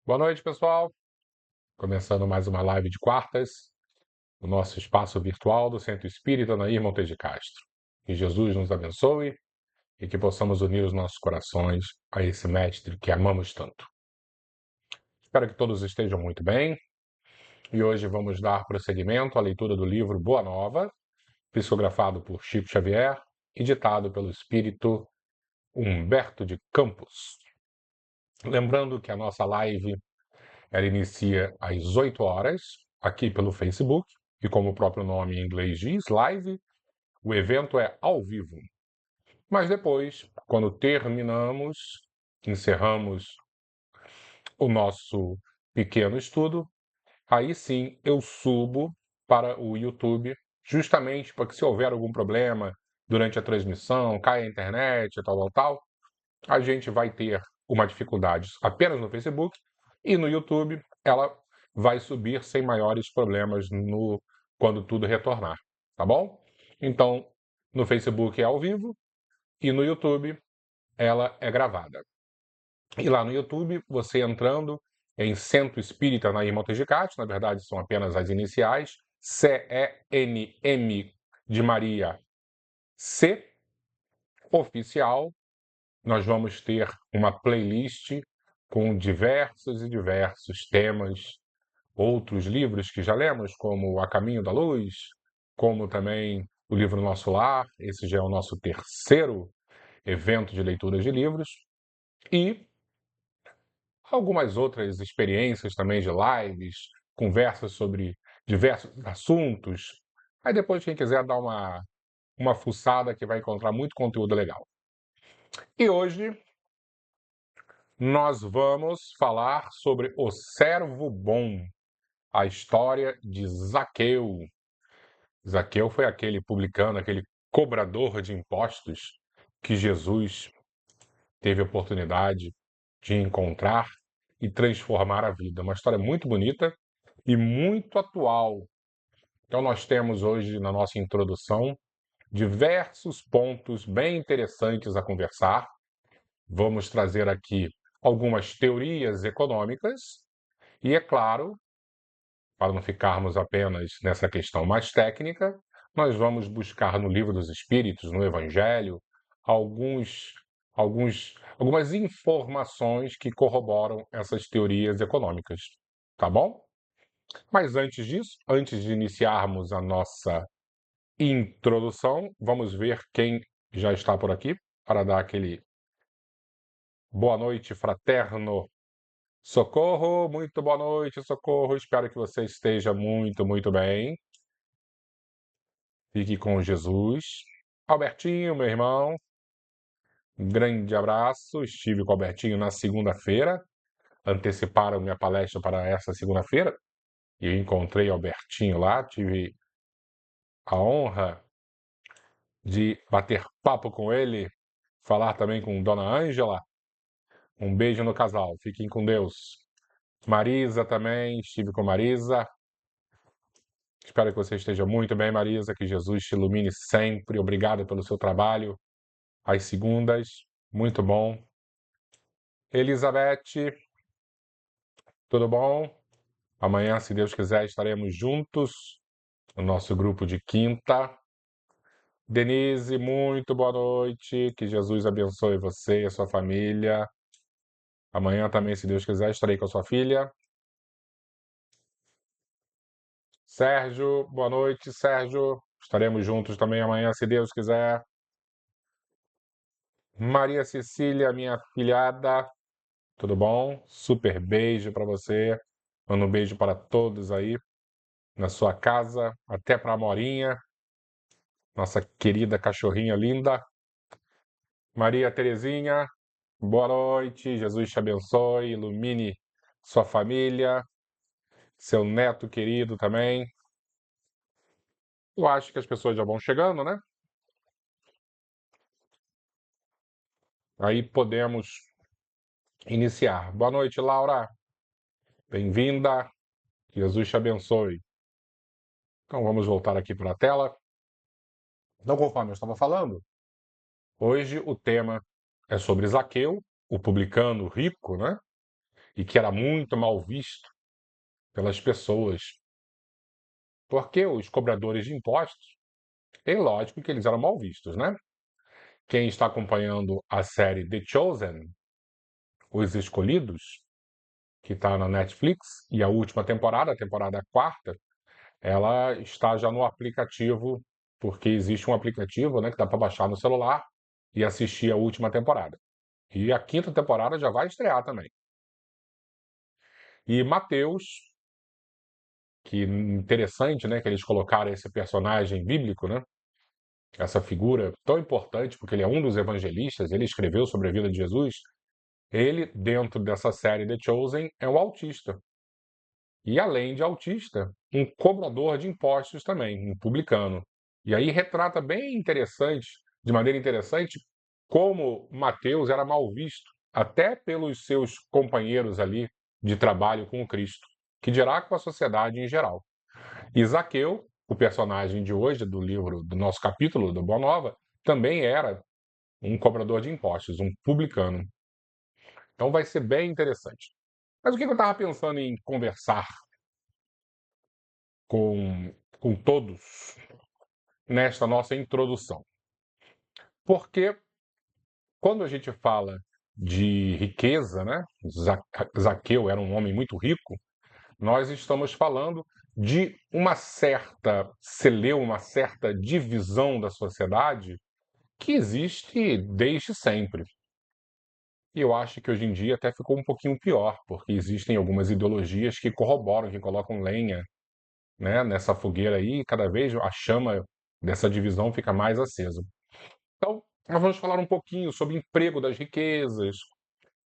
Boa noite, pessoal. Começando mais uma live de quartas, no nosso espaço virtual do Centro Espírita Nair Montes de Castro. Que Jesus nos abençoe e que possamos unir os nossos corações a esse mestre que amamos tanto. Espero que todos estejam muito bem e hoje vamos dar prosseguimento à leitura do livro Boa Nova, psicografado por Chico Xavier e ditado pelo espírito Humberto de Campos. Lembrando que a nossa live ela inicia às 8 horas, aqui pelo Facebook, e como o próprio nome em inglês diz, live, o evento é ao vivo. Mas depois, quando encerramos o nosso pequeno estudo, aí sim eu subo para o YouTube, justamente para que se houver algum problema durante a transmissão, caia a internet, tal, a gente vai ter uma dificuldade apenas no Facebook e no YouTube ela vai subir sem maiores problemas quando tudo retornar, tá bom? Então, no Facebook é ao vivo e no YouTube ela é gravada. E lá no YouTube, você entrando em Centro Espírita Nair Montes de Castro, na verdade são apenas as iniciais, CENM de Maria C, oficial, nós vamos ter uma playlist com diversos e diversos temas, outros livros que já lemos, como A Caminho da Luz, como também o livro Nosso Lar, esse já é o nosso terceiro evento de leituras de livros, e algumas outras experiências também de lives, conversas sobre diversos assuntos. Aí depois, quem quiser dar uma fuçada que vai encontrar muito conteúdo legal. E hoje nós vamos falar sobre o servo bom, a história de Zaqueu. Zaqueu foi aquele publicano, aquele cobrador de impostos que Jesus teve a oportunidade de encontrar e transformar a vida. Uma história muito bonita e muito atual. Então, nós temos hoje, na nossa introdução, diversos pontos bem interessantes a conversar. Vamos trazer aqui algumas teorias econômicas e, é claro, para não ficarmos apenas nessa questão mais técnica, nós vamos buscar no Livro dos Espíritos, no Evangelho, algumas informações que corroboram essas teorias econômicas. Tá bom? Mas antes disso, antes de iniciarmos a nossa introdução, vamos ver quem já está por aqui para dar aquele boa noite fraterno. Socorro, muito boa noite, Socorro. Espero que você esteja muito bem. Fique com Jesus. Albertinho, meu irmão, um grande abraço. Estive com o Albertinho na segunda-feira. Anteciparam minha palestra para essa segunda-feira. E eu encontrei o Albertinho lá. Tive a honra de bater papo com ele, falar também com Dona Ângela. Um beijo no casal. Fiquem com Deus. Marisa também, estive com Marisa. Espero que você esteja muito bem, Marisa, que Jesus te ilumine sempre. Obrigado pelo seu trabalho às segundas. Muito bom. Elizabeth, tudo bom? Amanhã, se Deus quiser, estaremos juntos no nosso grupo de quinta. Denise, muito boa noite. Que Jesus abençoe você e a sua família. Amanhã também, se Deus quiser, estarei com a sua filha. Sérgio, boa noite, Sérgio. Estaremos juntos também amanhã, se Deus quiser. Maria Cecília, minha filhada, tudo bom? Super beijo para você. Mando um beijo para todos aí na sua casa, até para a Morinha, nossa querida cachorrinha linda. Maria Terezinha, boa noite. Jesus te abençoe, ilumine sua família, seu neto querido também. Eu acho que as pessoas já vão chegando, né? Aí podemos iniciar. Boa noite, Laura. Bem-vinda. Jesus te abençoe. Então vamos voltar aqui para a tela. Então, conforme eu estava falando, hoje o tema é sobre Zaqueu, o publicano rico, né? e que era muito mal visto pelas pessoas, porque os cobradores de impostos, é lógico que eles eram mal vistos, né? Quem está acompanhando a série The Chosen, Os Escolhidos, que está na Netflix, e a última temporada, a temporada quarta, ela está já no aplicativo, porque existe um aplicativo, né, que dá para baixar no celular e assistir a última temporada. E a quinta temporada já vai estrear também. E Mateus, que interessante, né, que eles colocaram esse personagem bíblico, né, essa figura tão importante, porque ele é um dos evangelistas, ele escreveu sobre a vida de Jesus. Ele, dentro dessa série The Chosen, é um autista. E além de autista, um cobrador de impostos também, um publicano. E aí retrata bem interessante, de maneira interessante, como Mateus era mal visto, até pelos seus companheiros ali de trabalho com o Cristo, que dirá com a sociedade em geral. E Zaqueu, o personagem de hoje, do livro, do nosso capítulo, do Boa Nova, também era um cobrador de impostos, um publicano. Então vai ser bem interessante. Mas o que eu estava pensando em conversar com todos nesta nossa introdução? Porque quando a gente fala de riqueza, né? Zaqueu era um homem muito rico, nós estamos falando de uma certa celeuma, uma certa divisão da sociedade que existe desde sempre. E eu acho que hoje em dia até ficou um pouquinho pior, porque existem algumas ideologias que corroboram, que colocam lenha, né, nessa fogueira aí, e cada vez a chama dessa divisão fica mais acesa. Então, nós vamos falar um pouquinho sobre emprego das riquezas,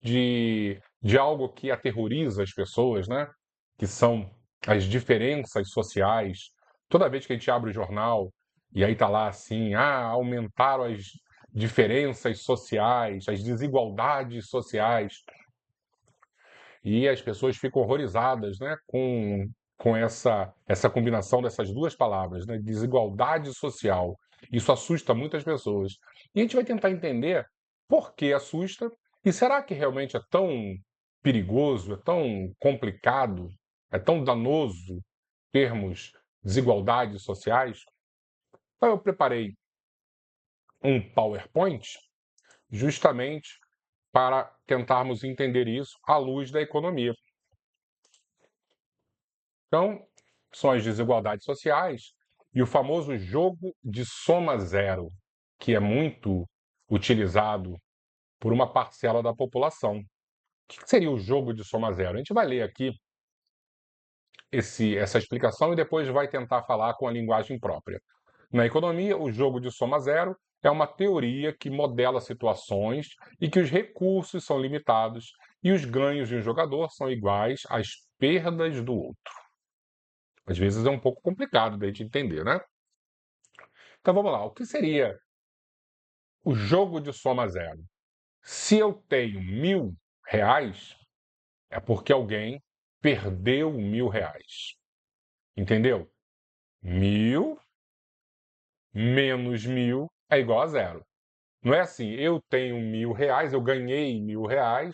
de algo que aterroriza as pessoas, né? Que são as diferenças sociais. Toda vez que a gente abre o jornal e aí tá lá assim, aumentaram as diferenças sociais, as desigualdades sociais, e as pessoas ficam horrorizadas, né, com essa combinação dessas duas palavras, né, desigualdade social. Isso assusta muitas pessoas. E a gente vai tentar entender por que assusta e será que realmente é tão perigoso, é tão complicado, é tão danoso termos desigualdades sociais? Então eu preparei um PowerPoint justamente para tentarmos entender isso à luz da economia. Então, são as desigualdades sociais e o famoso jogo de soma zero, que é muito utilizado por uma parcela da população. O que seria o jogo de soma zero? A gente vai ler aqui essa explicação e depois vai tentar falar com a linguagem própria. Na economia, o jogo de soma zero é uma teoria que modela situações e que os recursos são limitados e os ganhos de um jogador são iguais às perdas do outro. Às vezes é um pouco complicado da gente entender, né? Então vamos lá, o que seria o jogo de soma zero? Se eu tenho R$ 1.000, é porque alguém perdeu R$ 1.000. Entendeu? 1.000 menos 1.000 é igual a zero. Não é assim, eu tenho R$ 1.000, eu ganhei R$ 1.000,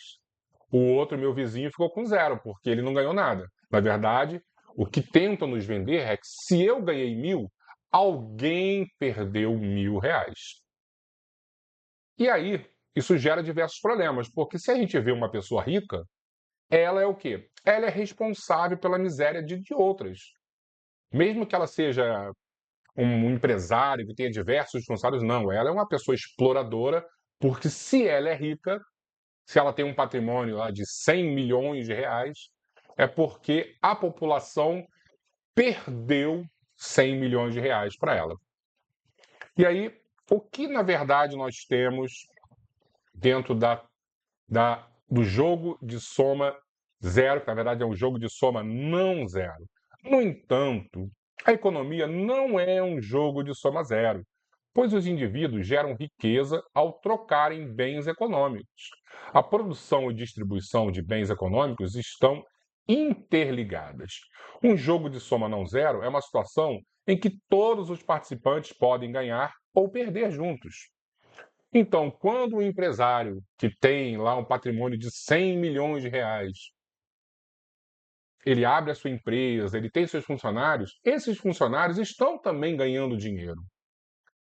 o outro, meu vizinho, ficou com zero, porque ele não ganhou nada. Na verdade, o que tentam nos vender é que se eu ganhei 1.000, alguém perdeu R$ 1.000. E aí, isso gera diversos problemas, porque se a gente vê uma pessoa rica, ela é o quê? Ela é responsável pela miséria de outras. Mesmo que ela seja um empresário que tenha diversos funcionários, não, ela é uma pessoa exploradora, porque se ela é rica, se ela tem um patrimônio lá de 100 milhões de reais, é porque a população perdeu 100 milhões de reais para ela. E aí, o que na verdade nós temos dentro do jogo de soma zero, que na verdade é um jogo de soma não zero? No entanto, a economia não é um jogo de soma zero, pois os indivíduos geram riqueza ao trocarem bens econômicos. A produção e distribuição de bens econômicos estão interligadas. Um jogo de soma não zero é uma situação em que todos os participantes podem ganhar ou perder juntos. Então, quando o empresário que tem lá um patrimônio de 100 milhões de reais ele abre a sua empresa, ele tem seus funcionários, esses funcionários estão também ganhando dinheiro.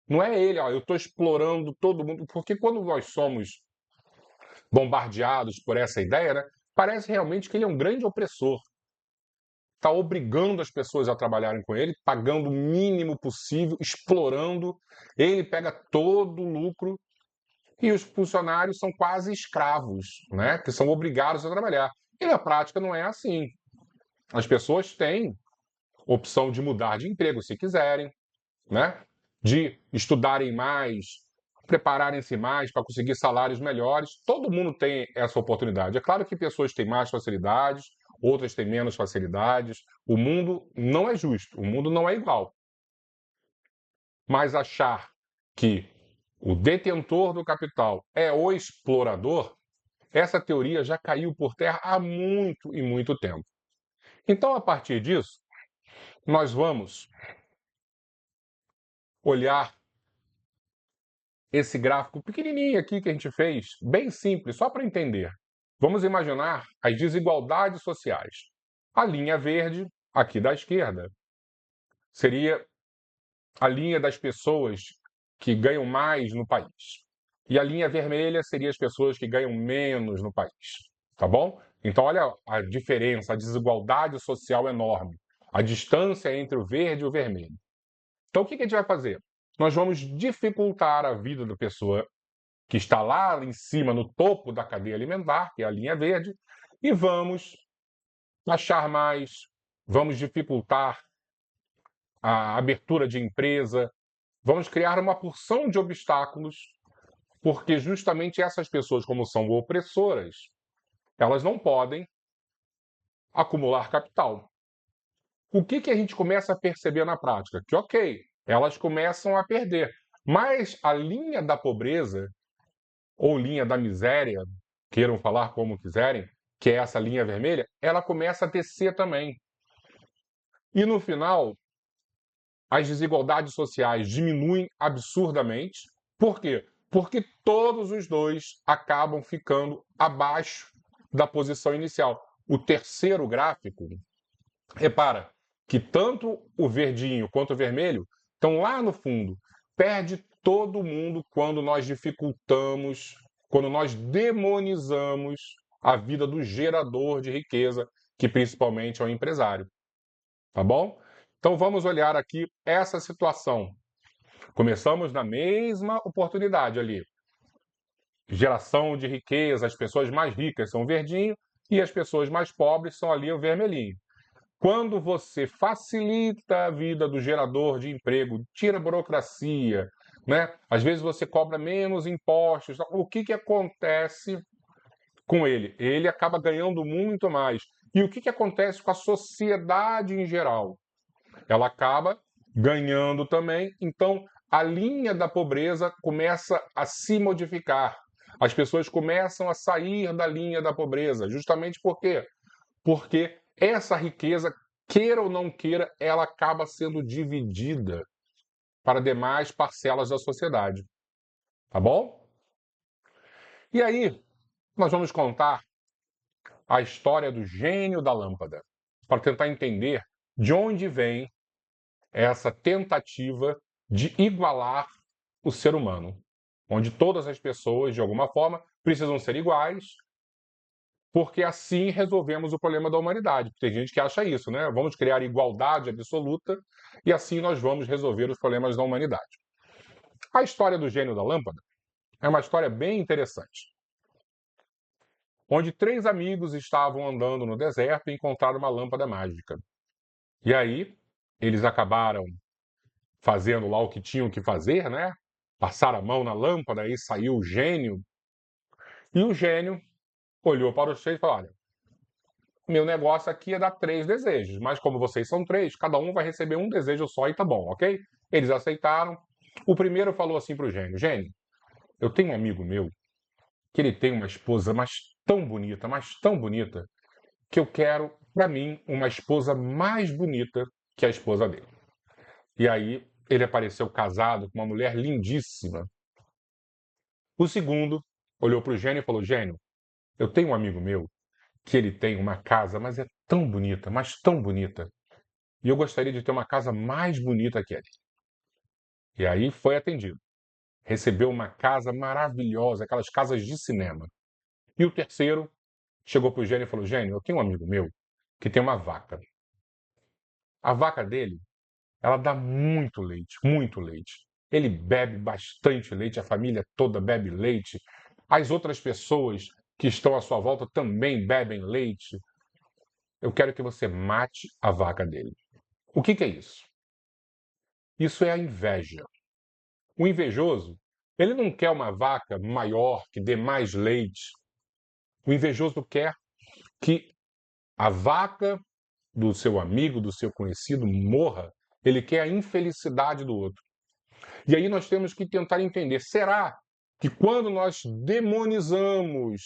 Não é ele, ó, eu estou explorando todo mundo, porque quando nós somos bombardeados por essa ideia, né, parece realmente que ele é um grande opressor. Está obrigando as pessoas a trabalharem com ele, pagando o mínimo possível, explorando. Ele pega todo o lucro e os funcionários são quase escravos, né, que são obrigados a trabalhar. E na prática não é assim. As pessoas têm opção de mudar de emprego se quiserem, né? De estudarem mais, prepararem-se mais para conseguir salários melhores. Todo mundo tem essa oportunidade. É claro que pessoas têm mais facilidades, outras têm menos facilidades. O mundo não é justo, o mundo não é igual. Mas achar que o detentor do capital é o explorador, essa teoria já caiu por terra há muito e muito tempo. Então, a partir disso, nós vamos olhar esse gráfico pequenininho aqui que a gente fez, bem simples, só para entender. Vamos imaginar as desigualdades sociais. A linha verde, aqui da esquerda, seria a linha das pessoas que ganham mais no país. E a linha vermelha seria as pessoas que ganham menos no país. Tá bom? Então, olha a diferença, a desigualdade social enorme. A distância entre o verde e o vermelho. Então, o que a gente vai fazer? Nós vamos dificultar a vida da pessoa que está lá em cima, no topo da cadeia alimentar, que é a linha verde, e vamos achar mais, vamos dificultar a abertura de empresa, vamos criar uma porção de obstáculos, porque justamente essas pessoas, como são opressoras, elas não podem acumular capital. O que a gente começa a perceber na prática? Que, ok, elas começam a perder, mas a linha da pobreza ou linha da miséria, queiram falar como quiserem, que é essa linha vermelha, ela começa a descer também. E no final, as desigualdades sociais diminuem absurdamente. Por quê? Porque todos os dois acabam ficando abaixo da posição inicial. O terceiro gráfico, repara que tanto o verdinho quanto o vermelho estão lá no fundo. Perde todo mundo quando nós dificultamos, quando nós demonizamos a vida do gerador de riqueza, que principalmente é o empresário. Tá bom? Então vamos olhar aqui essa situação. Começamos na mesma oportunidade ali. Geração de riqueza, as pessoas mais ricas são o verdinho e as pessoas mais pobres são ali o vermelhinho. Quando você facilita a vida do gerador de emprego, tira burocracia, né? Às vezes você cobra menos impostos. O que acontece com ele? Ele acaba ganhando muito mais. E o que acontece com a sociedade em geral? Ela acaba ganhando também. Então, a linha da pobreza começa a se modificar. As pessoas começam a sair da linha da pobreza. Justamente por quê? Porque essa riqueza, queira ou não queira, ela acaba sendo dividida para demais parcelas da sociedade. Tá bom? E aí, nós vamos contar a história do gênio da lâmpada, para tentar entender de onde vem essa tentativa de igualar o ser humano, onde todas as pessoas, de alguma forma, precisam ser iguais, porque assim resolvemos o problema da humanidade. Tem gente que acha isso, né? Vamos criar igualdade absoluta e assim nós vamos resolver os problemas da humanidade. A história do gênio da lâmpada é uma história bem interessante, onde três amigos estavam andando no deserto e encontraram uma lâmpada mágica. E aí, eles acabaram fazendo lá o que tinham que fazer, né? Passar a mão na lâmpada, aí saiu o gênio. E o gênio olhou para os três e falou: olha, meu negócio aqui é dar 3 desejos, mas como vocês são 3, cada um vai receber um desejo só e tá bom, ok? Eles aceitaram. O primeiro falou assim pro gênio: gênio, eu tenho um amigo meu que ele tem uma esposa mas tão bonita, que eu quero, para mim, uma esposa mais bonita que a esposa dele. E aí ele apareceu casado com uma mulher lindíssima. O segundo olhou para o gênio e falou: gênio, eu tenho um amigo meu que ele tem uma casa, mas é tão bonita, mas tão bonita. E eu gostaria de ter uma casa mais bonita que ela. E aí foi atendido. Recebeu uma casa maravilhosa, aquelas casas de cinema. E o terceiro chegou para o Gênio e falou: Gênio, eu tenho um amigo meu que tem uma vaca. A vaca dele, ela dá muito leite, muito leite. Ele bebe bastante leite, a família toda bebe leite. As outras pessoas que estão à sua volta também bebem leite. Eu quero que você mate a vaca dele. O que é isso? Isso é a inveja. O invejoso, ele não quer uma vaca maior, que dê mais leite. O invejoso quer que a vaca do seu amigo, do seu conhecido, morra. Ele quer a infelicidade do outro. E aí nós temos que tentar entender: será que quando nós demonizamos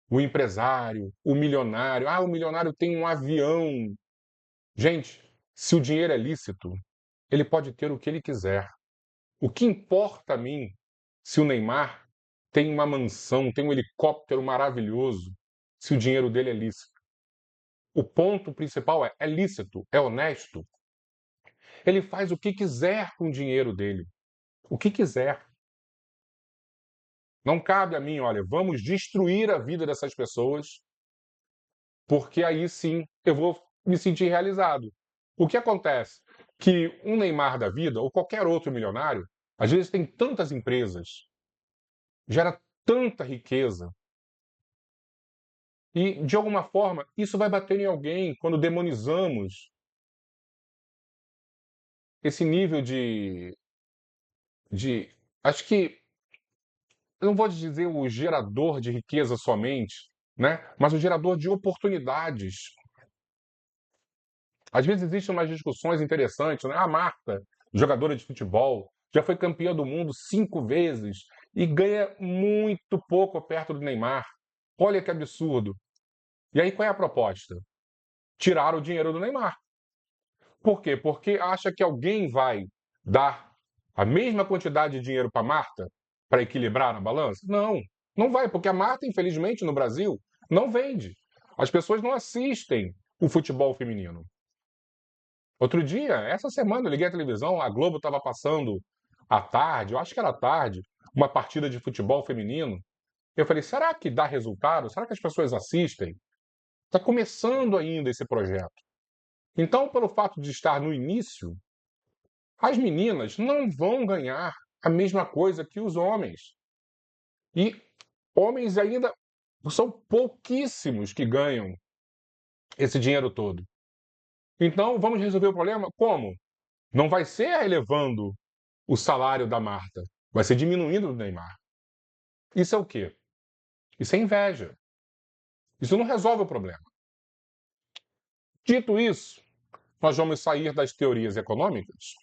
o empresário, o milionário, o milionário tem um avião. Gente, se o dinheiro é lícito, ele pode ter o que ele quiser. O que importa a mim se o Neymar tem uma mansão, tem um helicóptero maravilhoso, se o dinheiro dele é lícito? O ponto principal é lícito, é honesto. Ele faz o que quiser com o dinheiro dele. O que quiser. Não cabe a mim, olha, vamos destruir a vida dessas pessoas, porque aí sim eu vou me sentir realizado. O que acontece? Que um Neymar da vida, ou qualquer outro milionário, às vezes tem tantas empresas, gera tanta riqueza, e de alguma forma isso vai bater em alguém quando demonizamos esse nível de. Acho que eu não vou dizer o gerador de riqueza somente, né? Mas o gerador de oportunidades. Às vezes existem umas discussões interessantes, né? A Marta, jogadora de futebol, já foi campeã do mundo 5 vezes e ganha muito pouco perto do Neymar. Olha que absurdo. E aí qual é a proposta? Tirar o dinheiro do Neymar. Por quê? Porque acha que alguém vai dar a mesma quantidade de dinheiro para Marta para equilibrar na balança? Não, não vai, porque a Marta, infelizmente, no Brasil, não vende. As pessoas não assistem o futebol feminino. Outro dia, essa semana, eu liguei a televisão, a Globo estava passando à tarde, eu acho que era à tarde, uma partida de futebol feminino. Eu falei, será que dá resultado? Será que as pessoas assistem? Está começando ainda esse projeto. Então, pelo fato de estar no início, as meninas não vão ganhar a mesma coisa que os homens. E homens ainda são pouquíssimos que ganham esse dinheiro todo. Então, vamos resolver o problema como? Não vai ser elevando o salário da Marta, vai ser diminuindo o do Neymar. Isso é o quê? Isso é inveja. Isso não resolve o problema. Dito isso, nós vamos sair das teorias econômicas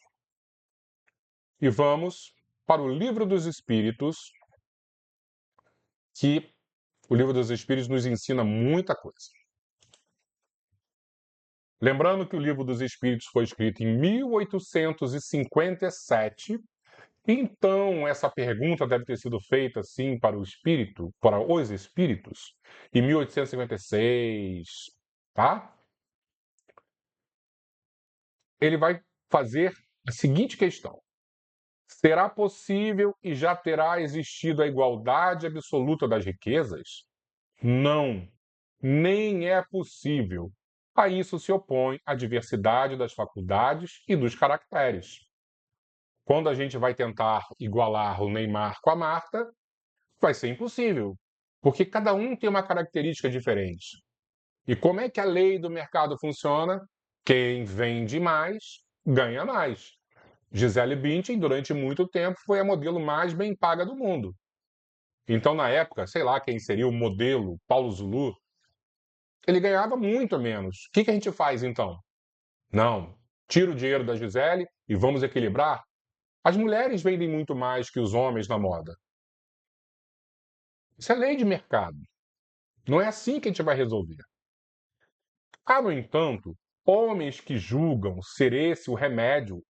e vamos para o Livro dos Espíritos, que o Livro dos Espíritos nos ensina muita coisa. Lembrando que o Livro dos Espíritos foi escrito em 1857, então essa pergunta deve ter sido feita sim para o espírito, para os espíritos, em 1856, tá? Ele vai fazer a seguinte questão: será possível e já terá existido a igualdade absoluta das riquezas? Não, nem é possível. A isso se opõe a diversidade das faculdades e dos caracteres. Quando a gente vai tentar igualar o Neymar com a Marta, vai ser impossível, porque cada um tem uma característica diferente. E como é que a lei do mercado funciona? Quem vende mais, ganha mais. Gisele Bündchen, durante muito tempo, foi a modelo mais bem paga do mundo. Então, na época, sei lá quem seria o modelo, Paulo Zulu, ele ganhava muito menos. O que a gente faz então? Não, tira o dinheiro da Gisele e vamos equilibrar? As mulheres vendem muito mais que os homens na moda. Isso é lei de mercado. Não é assim que a gente vai resolver. Há, no entanto, homens que julgam ser esse o remédio,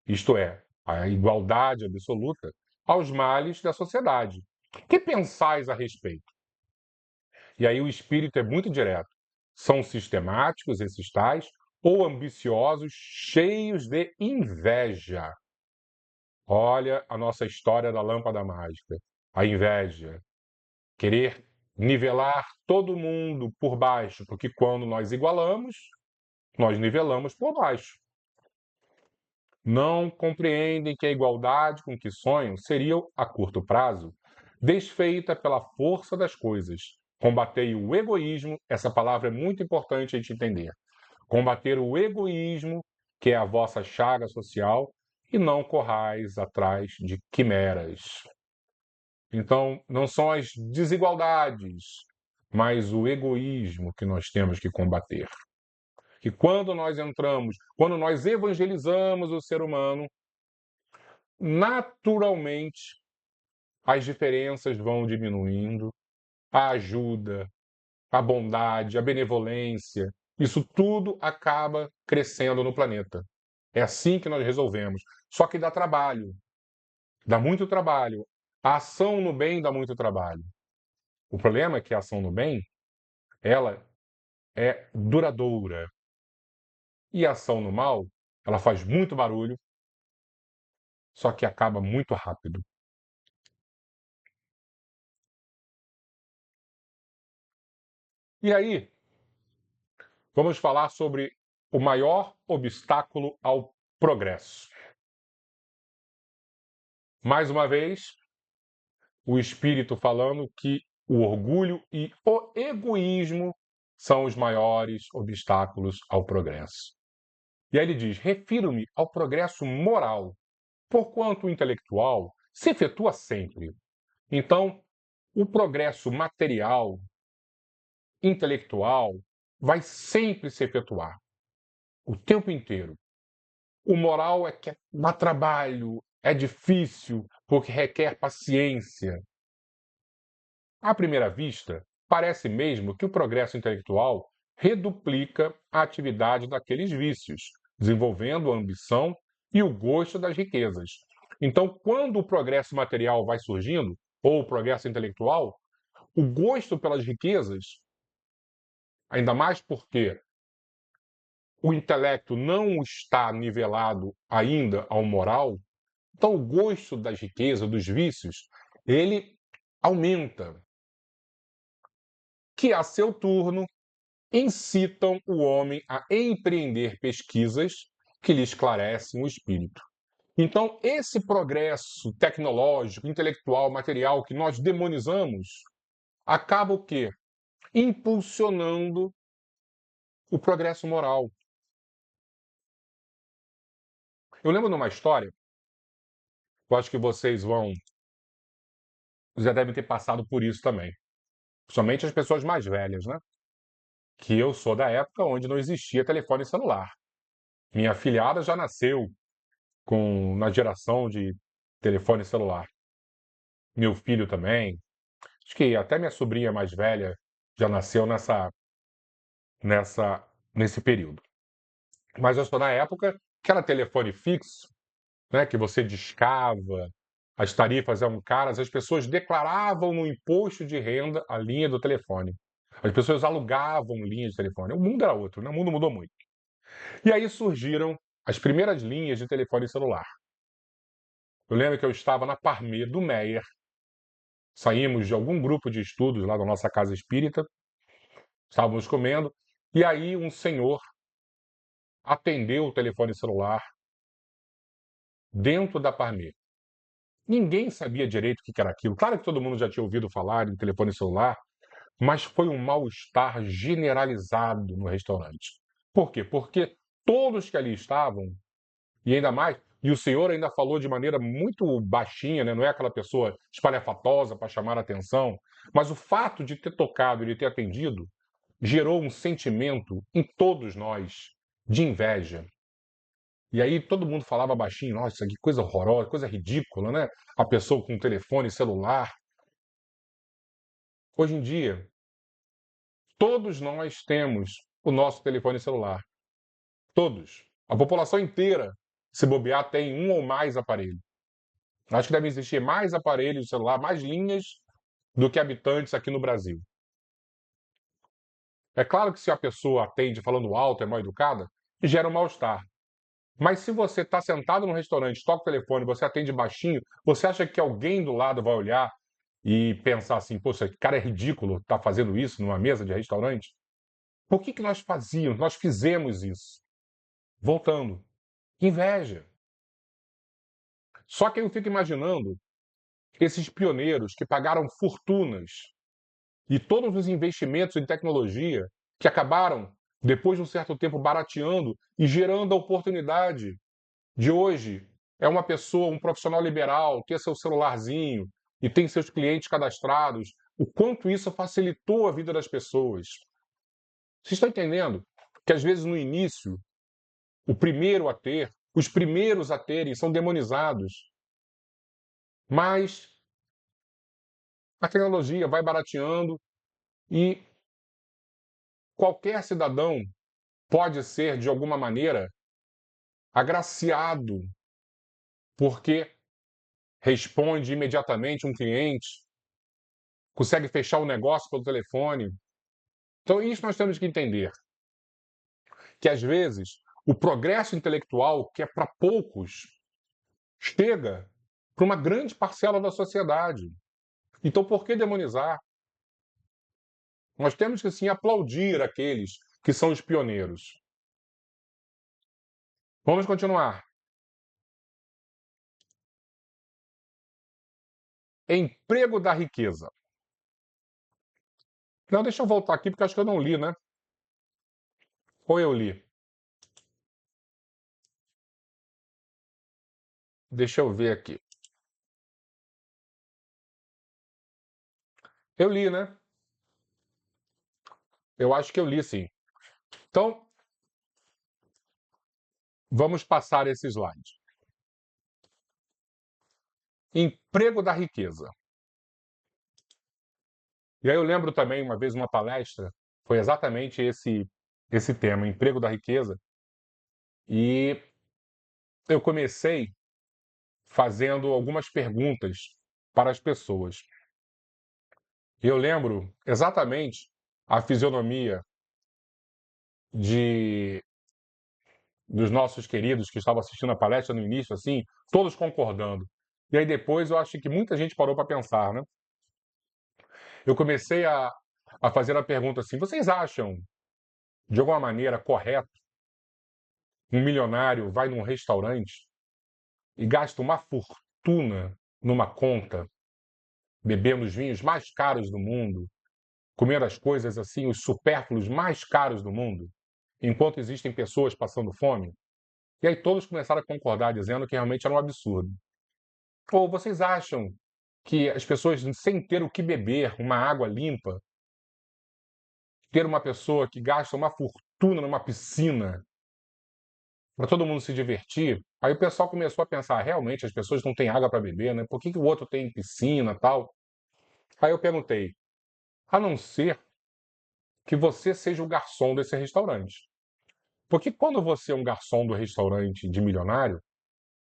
isto é, a igualdade absoluta, aos males da sociedade. Que pensais a respeito? E aí o espírito é muito direto. São sistemáticos esses tais ou ambiciosos, cheios de inveja. Olha a nossa história da lâmpada mágica. A inveja, querer nivelar todo mundo por baixo, porque quando nós igualamos, nós nivelamos por baixo. Não compreendem que a igualdade com que sonham seria, a curto prazo, desfeita pela força das coisas. Combatei o egoísmo, essa palavra é muito importante a gente entender. Combater o egoísmo, que é a vossa chaga social, e não corrais atrás de quimeras. Então, não são as desigualdades, mas o egoísmo que nós temos que combater. Que quando nós entramos, quando nós evangelizamos o ser humano, naturalmente as diferenças vão diminuindo, a ajuda, a bondade, a benevolência, isso tudo acaba crescendo no planeta. É assim que nós resolvemos. Só que dá trabalho, dá muito trabalho. A ação no bem dá muito trabalho. O problema é que a ação no bem, ela é duradoura. E a ação no mal, ela faz muito barulho, só que acaba muito rápido. E aí, vamos falar sobre o maior obstáculo ao progresso. Mais uma vez, o espírito falando que o orgulho e o egoísmo são os maiores obstáculos ao progresso. E aí ele diz: refiro-me ao progresso moral, porquanto o intelectual se efetua sempre. Então, o progresso material, intelectual, vai sempre se efetuar, o tempo inteiro. O moral é que dá trabalho, é difícil, porque requer paciência. À primeira vista, parece mesmo que o progresso intelectual reduplica a atividade daqueles vícios, desenvolvendo a ambição e o gosto das riquezas. Então, quando o progresso material vai surgindo, ou o progresso intelectual, o gosto pelas riquezas, ainda mais porque o intelecto não está nivelado ainda ao moral, então o gosto das riquezas, dos vícios, ele aumenta, que a seu turno incitam o homem a empreender pesquisas que lhe esclarecem o espírito. Então, esse progresso tecnológico, intelectual, material que nós demonizamos, acaba o quê? Impulsionando o progresso moral. Eu lembro de uma história, eu acho que vocês já devem ter passado por isso também. Somente as pessoas mais velhas, né? Que eu sou da época onde não existia telefone celular. Minha filhada já nasceu na geração de telefone celular. Meu filho também. Acho que até minha sobrinha mais velha já nasceu nesse período. Mas eu sou na época que era telefone fixo, né, que você discava, as tarifas eram caras, as pessoas declaravam no imposto de renda a linha do telefone. As pessoas alugavam linha de telefone. O mundo era outro, né? O mundo mudou muito. E aí surgiram as primeiras linhas de telefone celular. Eu lembro que eu estava na Parmê do Meyer, saímos de algum grupo de estudos lá da nossa casa espírita, estávamos comendo, e aí um senhor atendeu o telefone celular dentro da Parmê. Ninguém sabia direito o que era aquilo. Claro que todo mundo já tinha ouvido falar em telefone celular, mas foi um mal-estar generalizado no restaurante. Por quê? Porque todos que ali estavam, e ainda mais, e o senhor ainda falou de maneira muito baixinha, né? Não é aquela pessoa espalhafatosa para chamar a atenção, mas o fato de ter tocado e de ter atendido gerou um sentimento em todos nós de inveja. E aí todo mundo falava baixinho: nossa, que coisa horrorosa, coisa ridícula, né? A pessoa com um telefone celular. Hoje em dia, todos nós temos o nosso telefone celular. Todos. A população inteira, se bobear, tem um ou mais aparelhos. Acho que devem existir mais aparelhos de celular, mais linhas do que habitantes aqui no Brasil. É claro que se a pessoa atende falando alto, é mal educada, gera um mal-estar. Mas se você está sentado num restaurante, toca o telefone, você atende baixinho, você acha que alguém do lado vai olhar e pensar assim, poxa, que cara é ridículo estar fazendo isso numa mesa de restaurante? Por que nós fazíamos? Nós fizemos isso. Voltando, inveja. Só que eu fico imaginando esses pioneiros que pagaram fortunas e todos os investimentos em tecnologia que acabaram, depois de um certo tempo, barateando e gerando a oportunidade de hoje é uma pessoa, um profissional liberal, ter seu celularzinho e tem seus clientes cadastrados, o quanto isso facilitou a vida das pessoas. Vocês estão entendendo que às vezes no início, o primeiro a ter, os primeiros a terem são demonizados, mas a tecnologia vai barateando e qualquer cidadão pode ser, de alguma maneira, agraciado, porque responde imediatamente um cliente, consegue fechar o negócio pelo telefone. Então, isso nós temos que entender, que às vezes o progresso intelectual, que é para poucos, chega para uma grande parcela da sociedade. Então, por que demonizar? Nós temos que sim aplaudir aqueles que são os pioneiros. Vamos continuar. Emprego da riqueza. Não, deixa eu voltar aqui porque acho que eu não li, né? Ou eu li? Deixa eu ver aqui. Eu li, né? Eu acho que eu li, sim. Então, vamos passar esse slide. Emprego da riqueza. E aí eu lembro também, uma vez, uma palestra, foi exatamente esse tema, emprego da riqueza. E eu comecei fazendo algumas perguntas para as pessoas. E eu lembro exatamente a fisionomia de dos nossos queridos que estavam assistindo a palestra no início, assim, todos concordando. E aí depois eu acho que muita gente parou para pensar, né? Eu comecei a fazer a pergunta assim: vocês acham, de alguma maneira, correto um milionário vai num restaurante e gasta uma fortuna numa conta, bebendo os vinhos mais caros do mundo, comendo as coisas assim, os supérfluos mais caros do mundo, enquanto existem pessoas passando fome? E aí todos começaram a concordar, dizendo que realmente era um absurdo. Ou vocês acham que as pessoas, sem ter o que beber, uma água limpa, ter uma pessoa que gasta uma fortuna numa piscina para todo mundo se divertir, aí o pessoal começou a pensar, realmente as pessoas não têm água para beber, né? Por que o outro tem piscina, tal? Aí eu perguntei, a não ser que você seja o garçom desse restaurante. Porque quando você é um garçom do restaurante de milionário,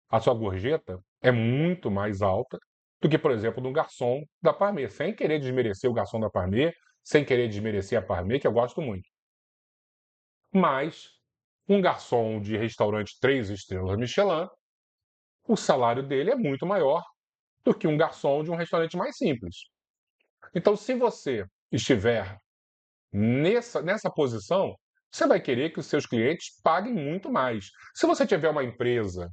a sua gorjeta é muito mais alta do que, por exemplo, de um garçom da Parmê, sem querer desmerecer o garçom da Parmê, sem querer desmerecer a Parmê, que eu gosto muito. Mas um garçom de restaurante 3 estrelas Michelin, o salário dele é muito maior do que um garçom de um restaurante mais simples. Então, se você estiver nessa posição, você vai querer que os seus clientes paguem muito mais. Se você tiver uma empresa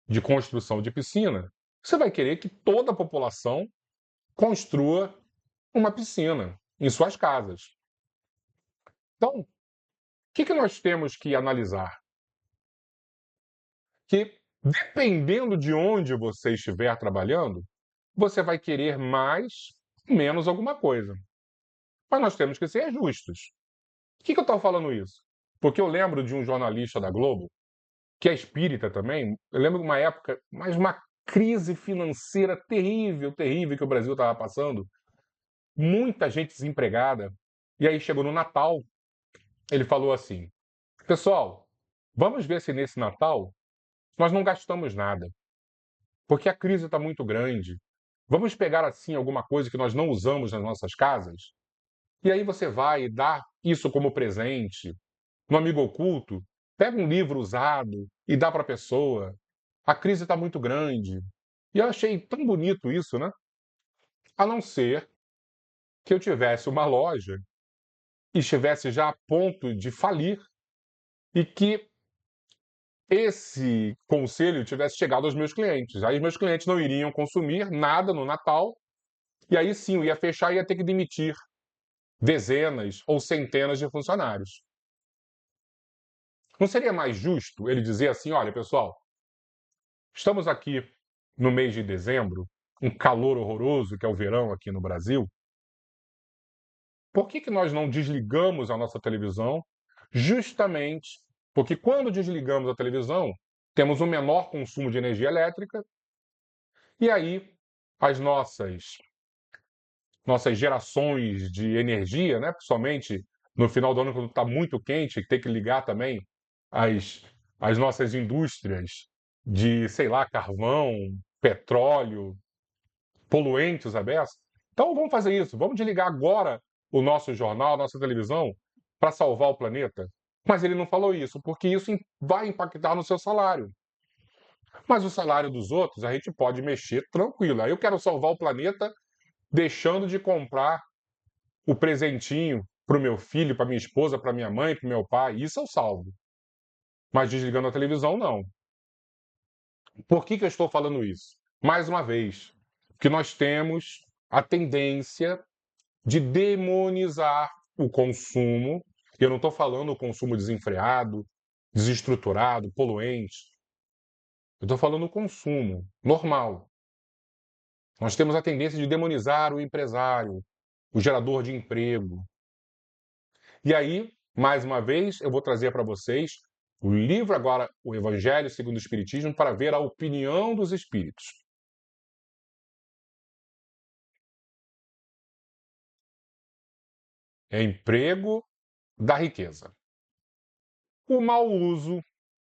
de construção de piscina, você vai querer que toda a população construa uma piscina em suas casas. Então, o que nós temos que analisar? Que dependendo de onde você estiver trabalhando, você vai querer mais, menos alguma coisa. Mas nós temos que ser justos. Por que eu estou falando isso? Porque eu lembro de um jornalista da Globo, que é espírita também, eu lembro de uma época, mas uma crise financeira terrível, terrível que o Brasil estava passando, muita gente desempregada. E aí chegou no Natal, ele falou assim: pessoal, vamos ver se nesse Natal nós não gastamos nada, porque a crise está muito grande. Vamos pegar assim alguma coisa que nós não usamos nas nossas casas E aí você vai e dá isso como presente no amigo oculto, pega um livro usado e dá para a pessoa. A crise está muito grande. E eu achei tão bonito isso, né? A não ser que eu tivesse uma loja e estivesse já a ponto de falir e que esse conselho tivesse chegado aos meus clientes. Aí meus clientes não iriam consumir nada no Natal e aí sim eu ia fechar e ia ter que demitir dezenas ou centenas de funcionários. Não seria mais justo ele dizer assim: olha, pessoal, estamos aqui no mês de dezembro, um calor horroroso que é o verão aqui no Brasil. Por que nós não desligamos a nossa televisão? Justamente porque quando desligamos a televisão, temos um menor consumo de energia elétrica e aí as nossas gerações de energia, né, principalmente no final do ano, quando está muito quente, tem que ligar também as, as nossas indústrias de, sei lá, carvão, petróleo, poluentes à beça. Então vamos fazer isso, vamos desligar agora o nosso jornal, a nossa televisão, para salvar o planeta. Mas ele não falou isso, porque isso vai impactar no seu salário. Mas o salário dos outros a gente pode mexer tranquilo. Aí eu quero salvar o planeta deixando de comprar o presentinho para o meu filho, para minha esposa, para minha mãe, para o meu pai. Isso eu salvo. Mas desligando a televisão, não. Por que eu estou falando isso? Mais uma vez, que nós temos a tendência de demonizar o consumo. E eu não estou falando o consumo desenfreado, desestruturado, poluente. Eu estou falando o consumo normal. Nós temos a tendência de demonizar o empresário, o gerador de emprego. E aí, mais uma vez, eu vou trazer para vocês o livro agora, o Evangelho segundo o Espiritismo, para ver a opinião dos espíritos. É emprego da riqueza. O mau uso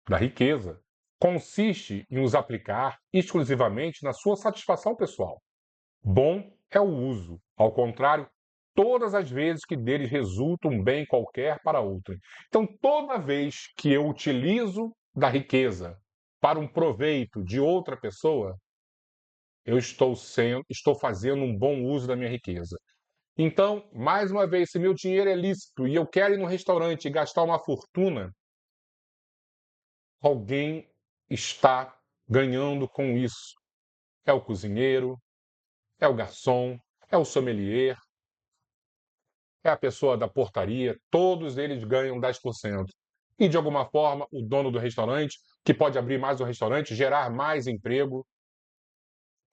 da riqueza consiste em os aplicar exclusivamente na sua satisfação pessoal. Bom é o uso, ao contrário, todas as vezes que deles resulta um bem qualquer para outrem. Então, toda vez que eu utilizo da riqueza para um proveito de outra pessoa, eu estou fazendo um bom uso da minha riqueza. Então, mais uma vez, se meu dinheiro é lícito e eu quero ir no restaurante e gastar uma fortuna, alguém está ganhando com isso. É o cozinheiro, é o garçom, é o sommelier, é a pessoa da portaria, todos eles ganham 10%. E, de alguma forma, o dono do restaurante, que pode abrir mais um restaurante, gerar mais emprego.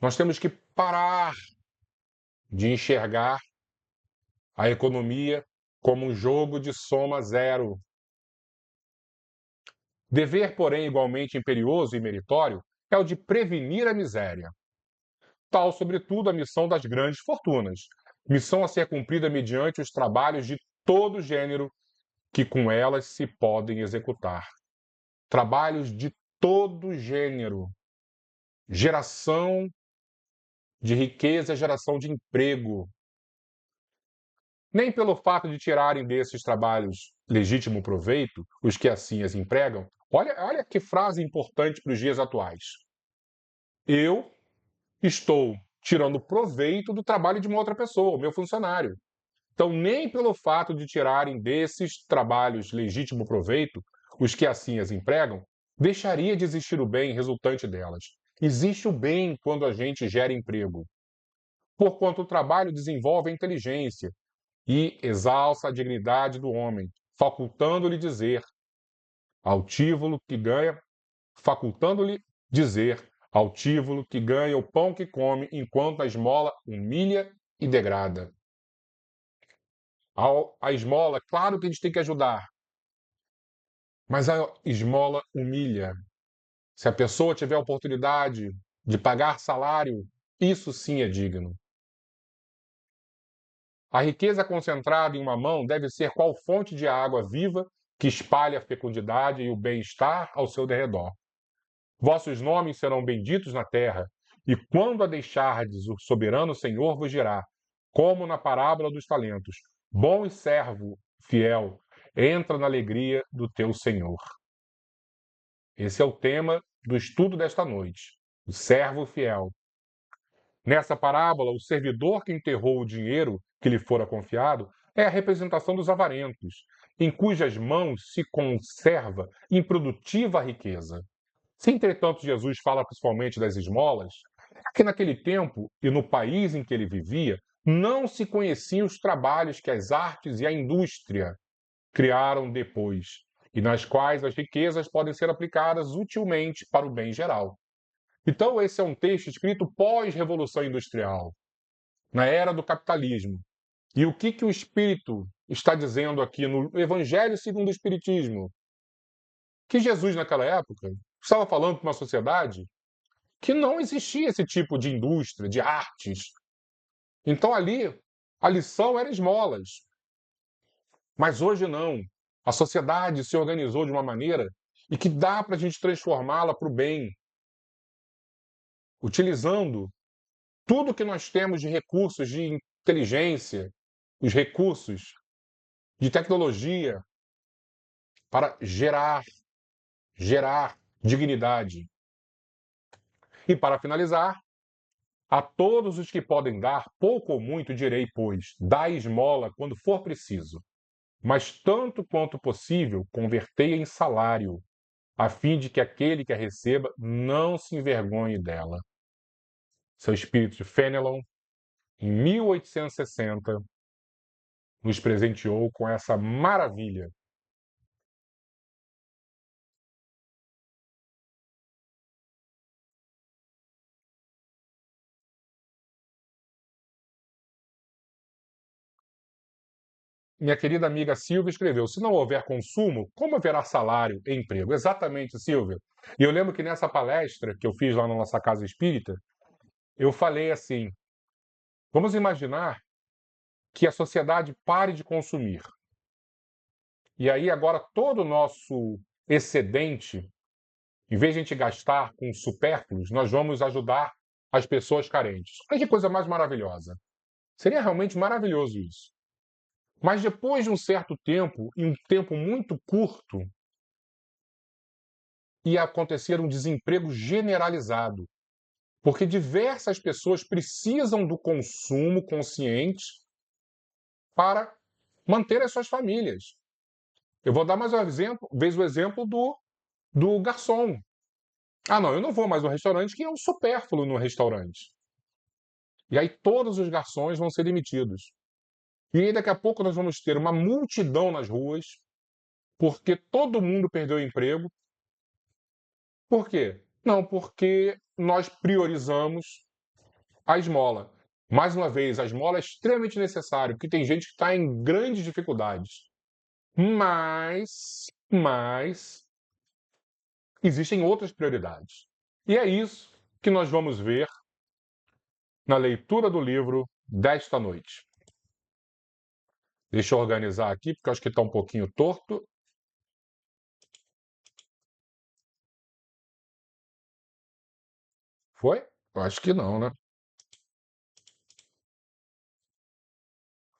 Nós temos que parar de enxergar a economia como um jogo de soma zero. Dever, porém, igualmente imperioso e meritório é o de prevenir a miséria. Tal, sobretudo, a missão das grandes fortunas, missão a ser cumprida mediante os trabalhos de todo gênero que com elas se podem executar. Trabalhos de todo gênero. Geração de riqueza, geração de emprego. Nem pelo fato de tirarem desses trabalhos legítimo proveito, os que assim as empregam. Olha que frase importante para os dias atuais. Eu estou tirando proveito do trabalho de uma outra pessoa, o meu funcionário. Então, nem pelo fato de tirarem desses trabalhos legítimo proveito, os que assim as empregam, deixaria de existir o bem resultante delas. Existe o bem quando a gente gera emprego, porquanto o trabalho desenvolve a inteligência e exalça a dignidade do homem, facultando-lhe dizer, altívulo que ganha, facultando-lhe dizer, altívulo que ganha o pão que come, enquanto a esmola humilha e degrada. A esmola, claro que a gente tem que ajudar, mas a esmola humilha. Se a pessoa tiver a oportunidade de pagar salário, isso sim é digno. A riqueza concentrada em uma mão deve ser qual fonte de água viva que espalha a fecundidade e o bem-estar ao seu derredor. Vossos nomes serão benditos na terra, e quando a deixardes, o soberano Senhor vos dirá, como na parábola dos talentos: Bom e servo fiel, entra na alegria do teu Senhor. Esse é o tema do estudo desta noite. O servo fiel. Nessa parábola, o servidor que enterrou o dinheiro que lhe fora confiado é a representação dos avarentos, em cujas mãos se conserva improdutiva riqueza. Se, entretanto, Jesus fala principalmente das esmolas, é que naquele tempo e no país em que ele vivia, não se conheciam os trabalhos que as artes e a indústria criaram depois, e nas quais as riquezas podem ser aplicadas utilmente para o bem geral. Então, esse é um texto escrito pós-revolução industrial, na era do capitalismo. E o que o Espírito está dizendo aqui no Evangelho segundo o Espiritismo? Que Jesus, naquela época, estava falando para uma sociedade que não existia esse tipo de indústria, de artes. Então, ali, a lição era esmolas. Mas hoje não. A sociedade se organizou de uma maneira e que dá para a gente transformá-la para o bem, utilizando tudo que nós temos de recursos de inteligência, os recursos de tecnologia para gerar dignidade. E para finalizar, a todos os que podem dar, pouco ou muito direi, pois, dai esmola quando for preciso, mas tanto quanto possível, convertei em salário, a fim de que aquele que a receba não se envergonhe dela. Seu espírito de Fenelon, em 1860, nos presenteou com essa maravilha. Minha querida amiga Silvia escreveu: se não houver consumo, como haverá salário e emprego? Exatamente, Silvia. E eu lembro que nessa palestra que eu fiz lá na nossa casa espírita, eu falei assim: vamos imaginar que a sociedade pare de consumir. E aí agora todo o nosso excedente, em vez de a gente gastar com supérfluos, nós vamos ajudar as pessoas carentes. Olha que coisa mais maravilhosa. Seria realmente maravilhoso isso. Mas depois de um certo tempo, em um tempo muito curto, ia acontecer um desemprego generalizado, porque diversas pessoas precisam do consumo consciente para manter as suas famílias. Eu vou dar mais um exemplo, vez o exemplo do garçom. Ah, não, eu não vou mais no restaurante, que é um supérfluo no restaurante. E aí todos os garçons vão ser demitidos. E aí daqui a pouco nós vamos ter uma multidão nas ruas, porque todo mundo perdeu o emprego. Por quê? Não, porque nós priorizamos a esmola. Mais uma vez, a esmola é extremamente necessária, porque tem gente que está em grandes dificuldades. Mas existem outras prioridades. E é isso que nós vamos ver na leitura do livro desta noite. Deixa eu organizar aqui, porque eu acho que está um pouquinho torto. Foi? Eu acho que não, né?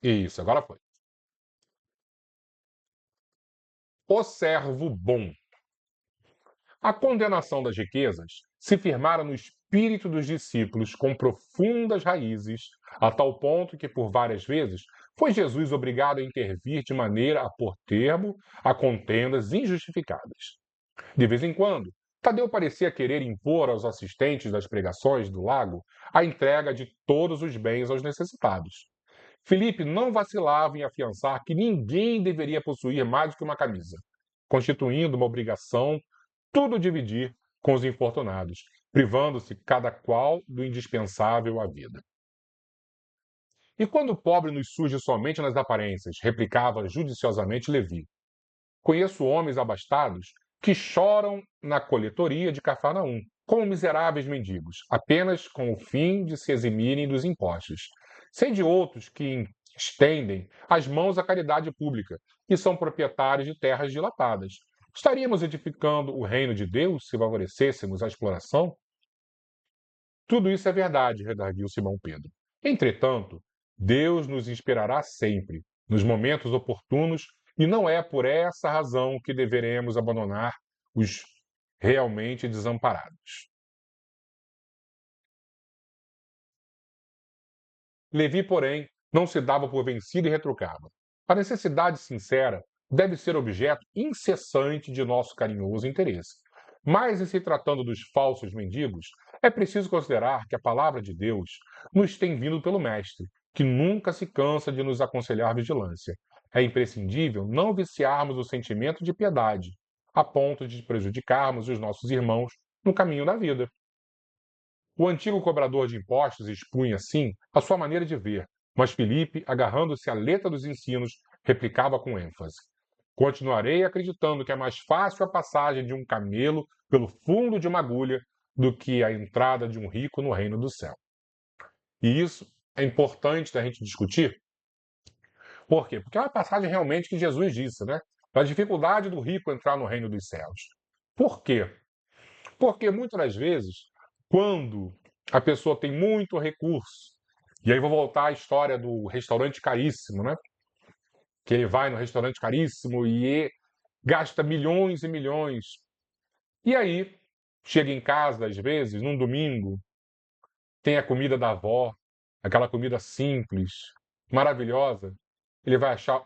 Isso, agora foi. O servo bom. A condenação das riquezas se firmara no espírito dos discípulos com profundas raízes, a tal ponto que, por várias vezes, foi Jesus obrigado a intervir de maneira a pôr termo a contendas injustificadas. De vez em quando, Tadeu parecia querer impor aos assistentes das pregações do lago a entrega de todos os bens aos necessitados. Filipe não vacilava em afiançar que ninguém deveria possuir mais do que uma camisa, constituindo uma obrigação tudo dividir com os infortunados, privando-se cada qual do indispensável à vida. E quando o pobre nos surge somente nas aparências, replicava judiciosamente Levi. Conheço homens abastados que choram na coletoria de Cafarnaum, como miseráveis mendigos, apenas com o fim de se eximirem dos impostos. Sei de outros que estendem as mãos à caridade pública e são proprietários de terras dilatadas. Estaríamos edificando o reino de Deus se favorecêssemos a exploração? Tudo isso é verdade, redarguiu Simão Pedro. Entretanto, Deus nos inspirará sempre, nos momentos oportunos, e não é por essa razão que deveremos abandonar os realmente desamparados. Levi, porém, não se dava por vencido e retrucava. A necessidade sincera deve ser objeto incessante de nosso carinhoso interesse. Mas, em se tratando dos falsos mendigos, é preciso considerar que a palavra de Deus nos tem vindo pelo Mestre, que nunca se cansa de nos aconselhar vigilância. É imprescindível não viciarmos o sentimento de piedade, a ponto de prejudicarmos os nossos irmãos no caminho da vida. O antigo cobrador de impostos expunha, sim, a sua maneira de ver, mas Filipe, agarrando-se à letra dos ensinos, replicava com ênfase: Continuarei acreditando que é mais fácil a passagem de um camelo pelo fundo de uma agulha do que a entrada de um rico no reino do céu. E isso é importante da gente discutir. Por quê? Porque é uma passagem realmente que Jesus disse, né? Da dificuldade do rico entrar no reino dos céus. Por quê? Porque muitas das vezes, quando a pessoa tem muito recurso, e aí vou voltar à história do restaurante caríssimo, né? Que ele vai no restaurante caríssimo e gasta milhões e milhões. E aí, chega em casa, às vezes, num domingo, tem a comida da avó, aquela comida simples, maravilhosa, ele vai achar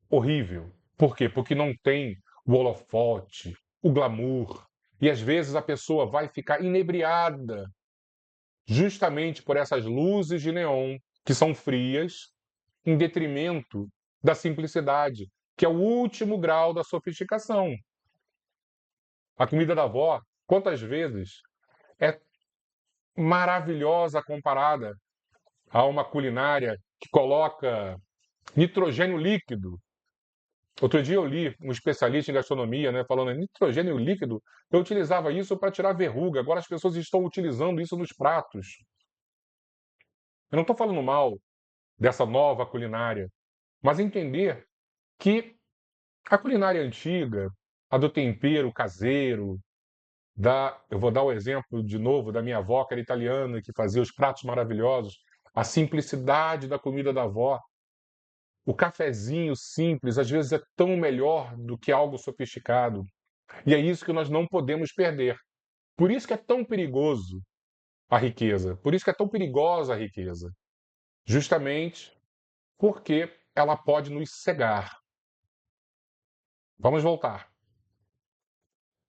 horrível. Por quê? Porque não tem o holofote, o glamour. E às vezes a pessoa vai ficar inebriada justamente por essas luzes de neon que são frias, em detrimento da simplicidade, que é o último grau da sofisticação. A comida da avó, quantas vezes é maravilhosa comparada a uma culinária que coloca nitrogênio líquido. Outro dia eu li um especialista em gastronomia, né, falando em nitrogênio líquido. Eu utilizava isso para tirar verruga. Agora as pessoas estão utilizando isso nos pratos. Eu não estou falando mal dessa nova culinária, mas entender que a culinária antiga, a do tempero caseiro, eu vou dar o exemplo de novo da minha avó, que era italiana, que fazia os pratos maravilhosos, a simplicidade da comida da avó, o cafezinho simples, às vezes é tão melhor do que algo sofisticado. E é isso que nós não podemos perder. Por isso que é tão perigoso a riqueza, por isso que é tão perigosa a riqueza. Justamente porque ela pode nos cegar. Vamos voltar.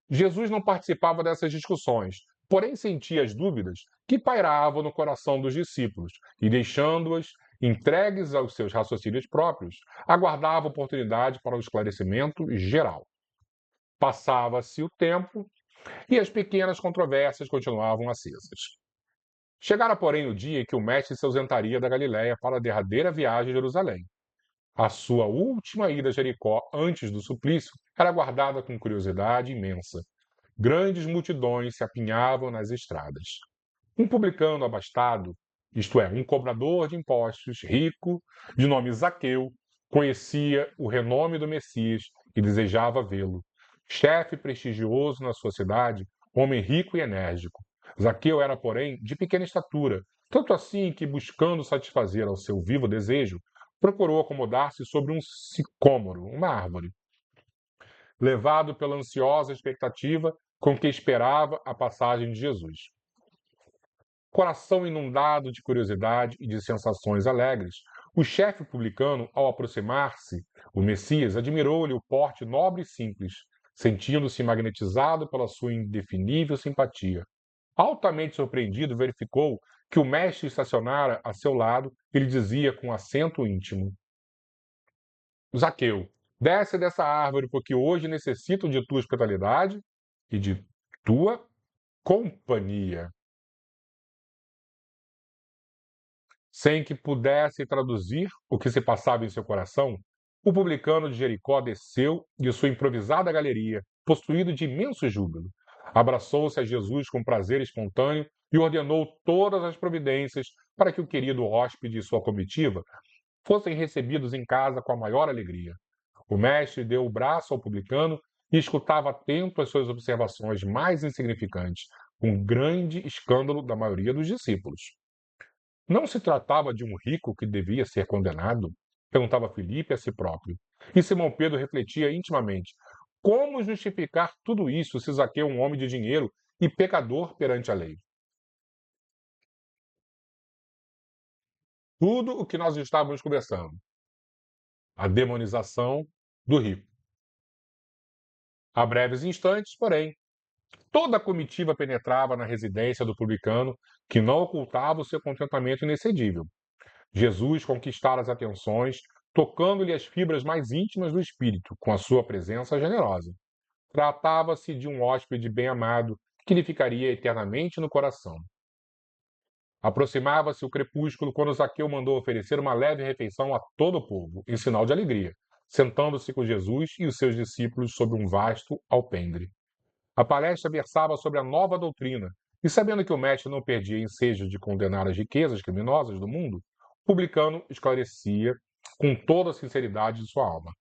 Jesus não participava dessas discussões, porém sentia as dúvidas que pairavam no coração dos discípulos e, deixando-as entregues aos seus raciocínios próprios, aguardava a oportunidade para o esclarecimento geral. Passava-se o tempo e as pequenas controvérsias continuavam acesas. Chegara, porém, o dia em que o mestre se ausentaria da Galiléia para a derradeira viagem a Jerusalém. A sua última ida a Jericó antes do suplício era aguardada com curiosidade imensa. Grandes multidões se apinhavam nas estradas. Um publicano abastado, isto é, um cobrador de impostos rico, de nome Zaqueu, conhecia o renome do Messias e desejava vê-lo. Chefe prestigioso na sua cidade, homem rico e enérgico. Zaqueu era, porém, de pequena estatura, tanto assim que, buscando satisfazer ao seu vivo desejo, procurou acomodar-se sobre um sicômoro, uma árvore, levado pela ansiosa expectativa com que esperava a passagem de Jesus. Coração inundado de curiosidade e de sensações alegres, o chefe publicano, ao aproximar-se, o Messias admirou-lhe o porte nobre e simples, sentindo-se magnetizado pela sua indefinível simpatia. Altamente surpreendido, verificou que o mestre estacionara a seu lado e lhe dizia com acento íntimo: Zaqueu, desce dessa árvore, porque hoje necessito de tua hospitalidade e de tua companhia. Sem que pudesse traduzir o que se passava em seu coração, o publicano de Jericó desceu de sua improvisada galeria, possuído de imenso júbilo. Abraçou-se a Jesus com prazer espontâneo e ordenou todas as providências para que o querido hóspede e sua comitiva fossem recebidos em casa com a maior alegria. O mestre deu o braço ao publicano e escutava atento as suas observações mais insignificantes, com grande escândalo da maioria dos discípulos. Não se tratava de um rico que devia ser condenado. Perguntava Filipe a si próprio. E Simão Pedro refletia intimamente: como justificar tudo isso se Zaqueu é um homem de dinheiro e pecador perante a lei? Tudo o que nós estávamos conversando. A demonização do rico. Há breves instantes, porém, toda a comitiva penetrava na residência do publicano, que não ocultava o seu contentamento inexcedível. Jesus conquistara as atenções, tocando-lhe as fibras mais íntimas do espírito, com a sua presença generosa. Tratava-se de um hóspede bem-amado, que lhe ficaria eternamente no coração. Aproximava-se o crepúsculo quando Zaqueu mandou oferecer uma leve refeição a todo o povo, em sinal de alegria, sentando-se com Jesus e os seus discípulos sob um vasto alpendre. A palestra versava sobre a nova doutrina, e sabendo que o mestre não perdia ensejo de condenar as riquezas criminosas do mundo, o publicano esclarecia com toda a sinceridade de sua alma: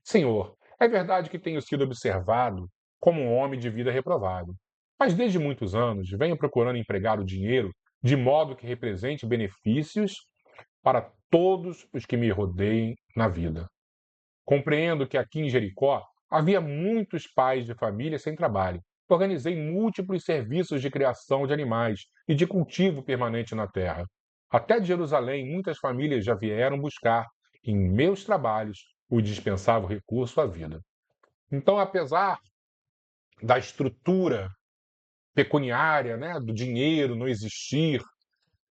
Senhor, é verdade que tenho sido observado como um homem de vida reprovado, mas desde muitos anos venho procurando empregar o dinheiro de modo que represente benefícios para todos os que me rodeiem na vida. Compreendo que aqui em Jericó havia muitos pais de família sem trabalho. Organizei múltiplos serviços de criação de animais e de cultivo permanente na terra. Até de Jerusalém, muitas famílias já vieram buscar, em meus trabalhos, o indispensável recurso à vida. Então, apesar da estrutura pecuniária, né, do dinheiro não existir,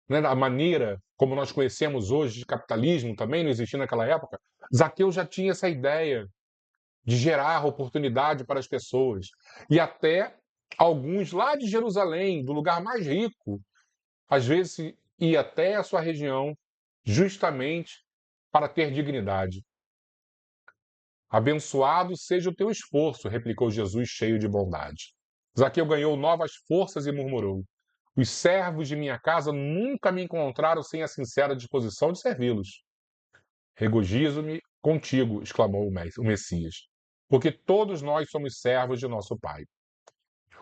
né, da maneira como nós conhecemos hoje de capitalismo também não existia naquela época, Zaqueu já tinha essa ideia de gerar oportunidade para as pessoas. E até alguns lá de Jerusalém, do lugar mais rico, às vezes ia até a sua região justamente para ter dignidade. Abençoado seja o teu esforço, replicou Jesus cheio de bondade. Zaqueu ganhou novas forças e murmurou: os servos de minha casa nunca me encontraram sem a sincera disposição de servi-los. Regozijo-me contigo, exclamou o Messias, porque todos nós somos servos de nosso Pai.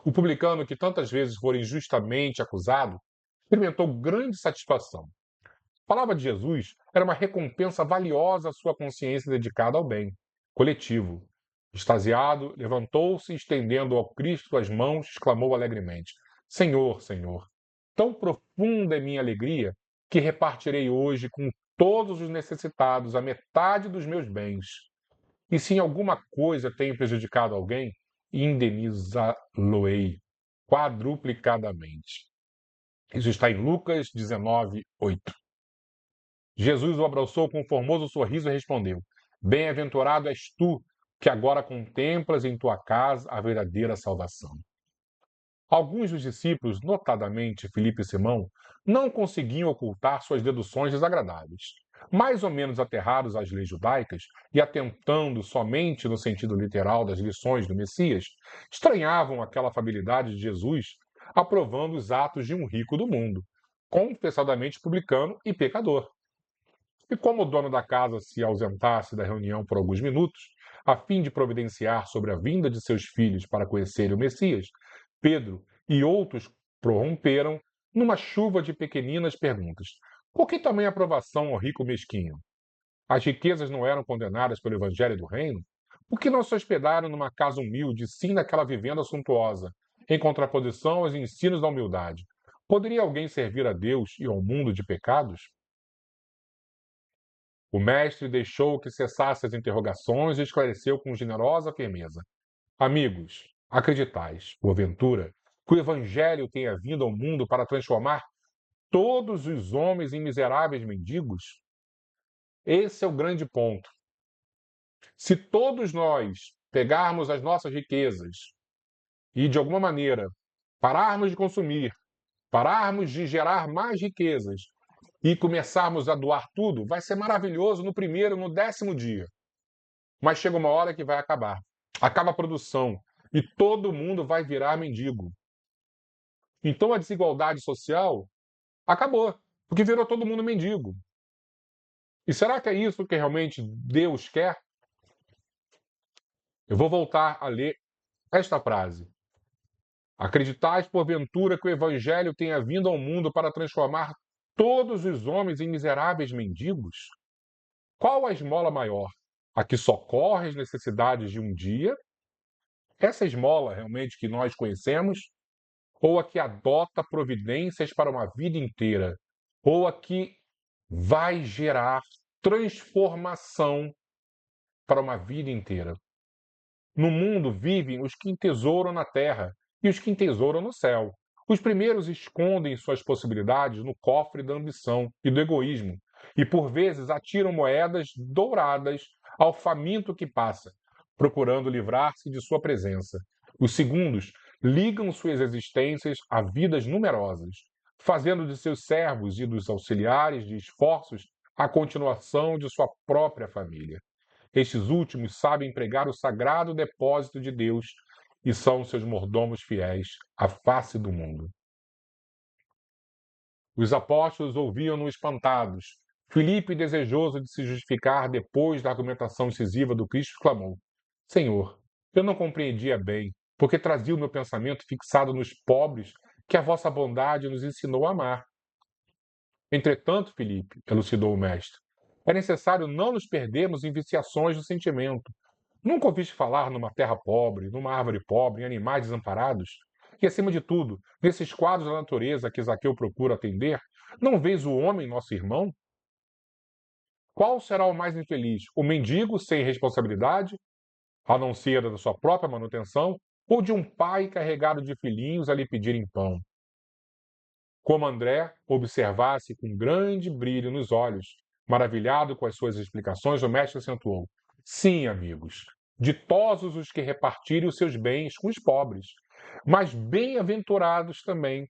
O publicano, que tantas vezes fora injustamente acusado, experimentou grande satisfação. A palavra de Jesus era uma recompensa valiosa à sua consciência dedicada ao bem coletivo. Extasiado, levantou-se e, estendendo ao Cristo as mãos, exclamou alegremente: Senhor, Senhor, tão profunda é minha alegria que repartirei hoje com todos os necessitados a metade dos meus bens. E se em alguma coisa tenho prejudicado alguém, indeniza-lo-ei quadruplicadamente. Isso está em Lucas 19, 8. Jesus o abraçou com um formoso sorriso e respondeu: Bem-aventurado és tu, que agora contemplas em tua casa a verdadeira salvação. Alguns dos discípulos, notadamente Filipe e Simão, não conseguiam ocultar suas deduções desagradáveis. Mais ou menos aterrados às leis judaicas e atentando somente no sentido literal das lições do Messias, estranhavam aquela afabilidade de Jesus, aprovando os atos de um rico do mundo, confessadamente publicano e pecador. E como o dono da casa se ausentasse da reunião por alguns minutos, a fim de providenciar sobre a vinda de seus filhos para conhecerem o Messias, Pedro e outros prorromperam numa chuva de pequeninas perguntas. Por que tamanha aprovação ao rico mesquinho? As riquezas não eram condenadas pelo Evangelho do Reino? Por que não se hospedaram numa casa humilde, sim naquela vivenda suntuosa, em contraposição aos ensinos da humildade? Poderia alguém servir a Deus e ao mundo de pecados? O mestre deixou que cessasse as interrogações e esclareceu com generosa firmeza: Amigos, acreditais, porventura, que o Evangelho tenha vindo ao mundo para transformar todos os homens em miseráveis mendigos? Esse é o grande ponto. Se todos nós pegarmos as nossas riquezas e, de alguma maneira, pararmos de consumir, pararmos de gerar mais riquezas e começarmos a doar tudo, vai ser maravilhoso no primeiro, no 10º dia. Mas chega uma hora que vai acabar. Acaba a produção e todo mundo vai virar mendigo. Então a desigualdade social acabou, porque virou todo mundo mendigo. E será que é isso que realmente Deus quer? Eu vou voltar a ler esta frase. Acreditais, porventura, que o Evangelho tenha vindo ao mundo para transformar todos os homens em miseráveis mendigos? Qual a esmola maior? A que socorre as necessidades de um dia? Essa esmola realmente que nós conhecemos? Ou a que adota providências para uma vida inteira? Ou a que vai gerar transformação para uma vida inteira? No mundo vivem os que entesouram na terra e os que entesouram no céu. Os primeiros escondem suas possibilidades no cofre da ambição e do egoísmo, e por vezes atiram moedas douradas ao faminto que passa, procurando livrar-se de sua presença. Os segundos ligam suas existências a vidas numerosas, fazendo de seus servos e dos auxiliares de esforços a continuação de sua própria família. Estes últimos sabem empregar o sagrado depósito de Deus e são seus mordomos fiéis à face do mundo. Os apóstolos ouviam-no espantados. Filipe, desejoso de se justificar depois da argumentação incisiva do Cristo, exclamou: Senhor, eu não compreendia bem, porque trazia o meu pensamento fixado nos pobres que a vossa bondade nos ensinou a amar. Entretanto, Filipe, elucidou o mestre, é necessário não nos perdermos em viciações do sentimento. Nunca ouviste falar numa terra pobre, numa árvore pobre, em animais desamparados? E, acima de tudo, nesses quadros da natureza que Zaqueu procura atender, não vês o homem, nosso irmão? Qual será o mais infeliz? O mendigo sem responsabilidade, a não ser da sua própria manutenção, ou de um pai carregado de filhinhos a lhe pedirem pão? Como André observasse com grande brilho nos olhos, maravilhado com as suas explicações, o mestre acentuou: Sim, amigos, ditosos os que repartirem os seus bens com os pobres, mas bem-aventurados também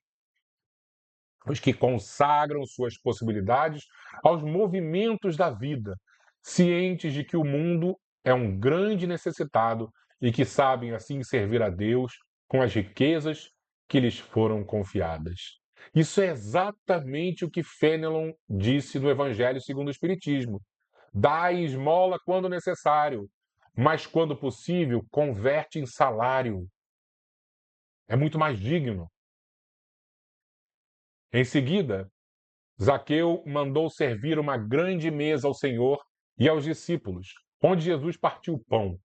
os que consagram suas possibilidades aos movimentos da vida, cientes de que o mundo é um grande necessitado e que sabem assim servir a Deus com as riquezas que lhes foram confiadas. Isso é exatamente o que Fenelon disse no Evangelho segundo o Espiritismo. Dai esmola quando necessário, mas quando possível, converte em salário. É muito mais digno. Em seguida, Zaqueu mandou servir uma grande mesa ao Senhor e aos discípulos, onde Jesus partiu o pão,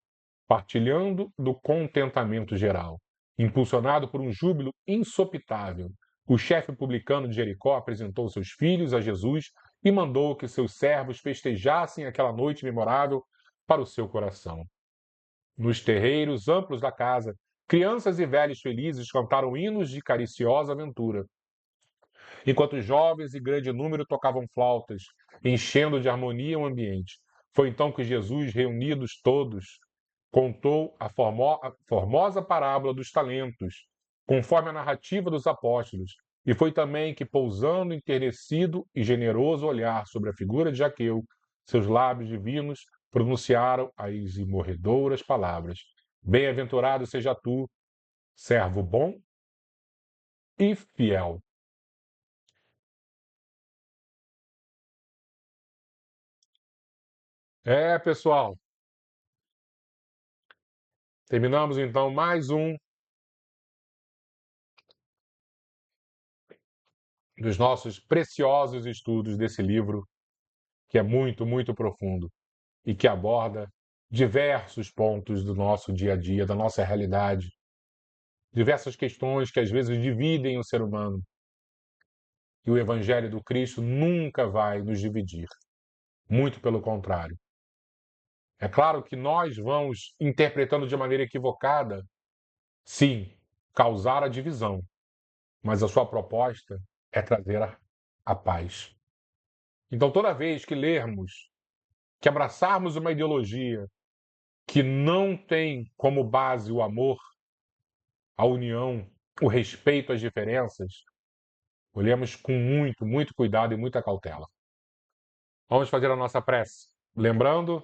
partilhando do contentamento geral. Impulsionado por um júbilo insopitável, o chefe publicano de Jericó apresentou seus filhos a Jesus e mandou que seus servos festejassem aquela noite memorável para o seu coração. Nos terreiros amplos da casa, crianças e velhos felizes cantaram hinos de cariciosa aventura, enquanto jovens e grande número tocavam flautas, enchendo de harmonia o ambiente. Foi então que Jesus, reunidos todos, contou a formosa parábola dos talentos, conforme a narrativa dos apóstolos, e foi também que, pousando enternecido e generoso olhar sobre a figura de Zaqueu, seus lábios divinos pronunciaram as imorredoras palavras: Bem-aventurado seja tu, servo bom e fiel. Pessoal, terminamos então mais um dos nossos preciosos estudos desse livro, que é muito, muito profundo e que aborda diversos pontos do nosso dia a dia, da nossa realidade, diversas questões que às vezes dividem o ser humano. E o Evangelho do Cristo nunca vai nos dividir, muito pelo contrário. É claro que nós vamos interpretando de maneira equivocada, sim, causar a divisão, mas a sua proposta é trazer a paz. Então, toda vez que lermos, que abraçarmos uma ideologia que não tem como base o amor, a união, o respeito às diferenças, olhemos com muito, muito cuidado e muita cautela. Vamos fazer a nossa prece. Lembrando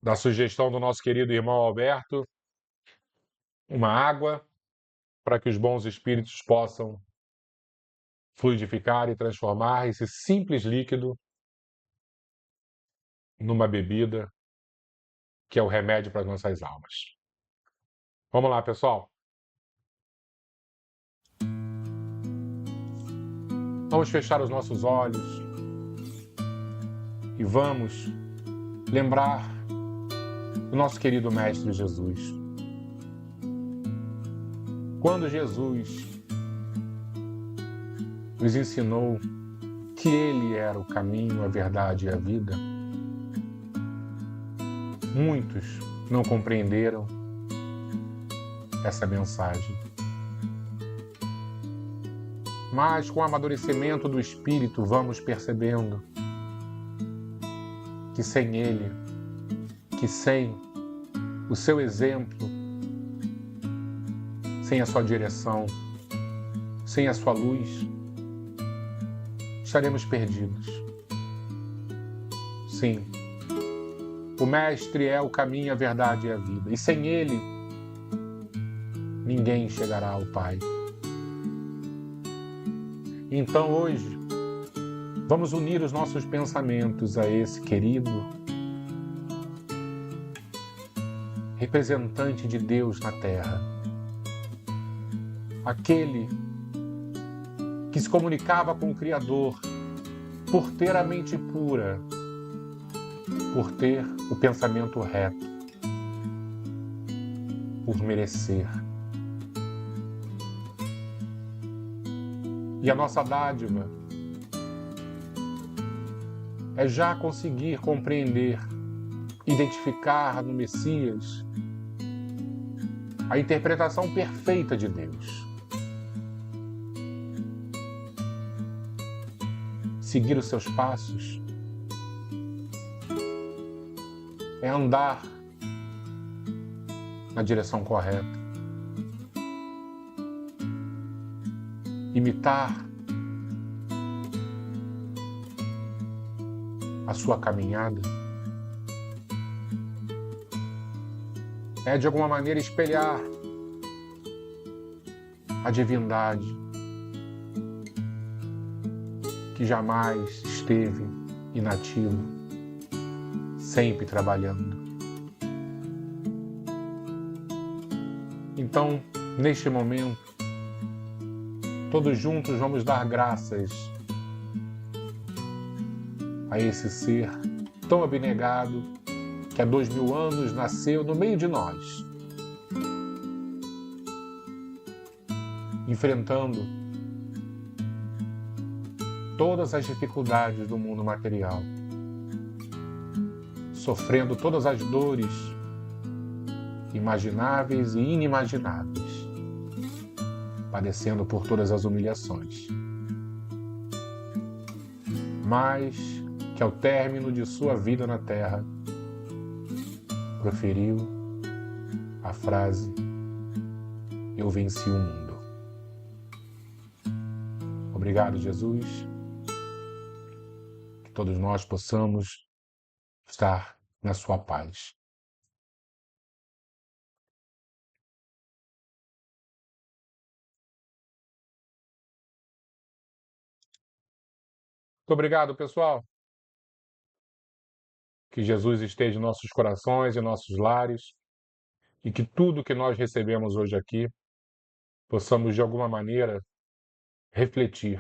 da sugestão do nosso querido irmão Alberto, uma água para que os bons espíritos possam fluidificar e transformar esse simples líquido numa bebida que é o remédio para as nossas almas. Vamos lá, pessoal. Vamos fechar os nossos olhos e vamos lembrar do nosso querido Mestre Jesus. Quando Jesus nos ensinou que Ele era o caminho, a verdade e a vida, muitos não compreenderam essa mensagem. Mas com o amadurecimento do Espírito vamos percebendo que sem Ele, que sem o seu exemplo, sem a sua direção, sem a sua luz, estaremos perdidos. Sim, o Mestre é o caminho, a verdade e a vida. E sem Ele, ninguém chegará ao Pai. Então hoje, vamos unir os nossos pensamentos a esse querido representante de Deus na Terra. Aquele que se comunicava com o Criador por ter a mente pura, por ter o pensamento reto, por merecer. E a nossa dádiva é já conseguir compreender, identificar no Messias a interpretação perfeita de Deus. Seguir os seus passos é andar na direção correta. Imitar a sua caminhada é, de alguma maneira, espelhar a divindade que jamais esteve inativo, sempre trabalhando. Então, neste momento, todos juntos vamos dar graças a esse ser tão abnegado que há 2000 anos nasceu no meio de nós, enfrentando todas as dificuldades do mundo material, sofrendo todas as dores imagináveis e inimagináveis, padecendo por todas as humilhações. Mas que ao término de sua vida na Terra, proferiu a frase: eu venci o mundo. Obrigado, Jesus. Que todos nós possamos estar na sua paz. Muito obrigado, pessoal. Que Jesus esteja em nossos corações e nossos lares e que tudo que nós recebemos hoje aqui possamos, de alguma maneira, refletir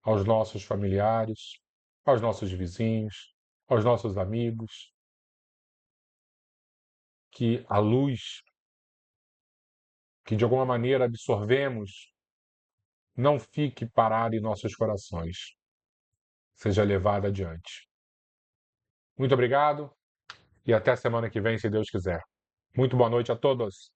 aos nossos familiares, aos nossos vizinhos, aos nossos amigos, que a luz que de alguma maneira absorvemos não fique parada em nossos corações, seja levada adiante. Muito obrigado e até semana que vem, se Deus quiser. Muito boa noite a todos.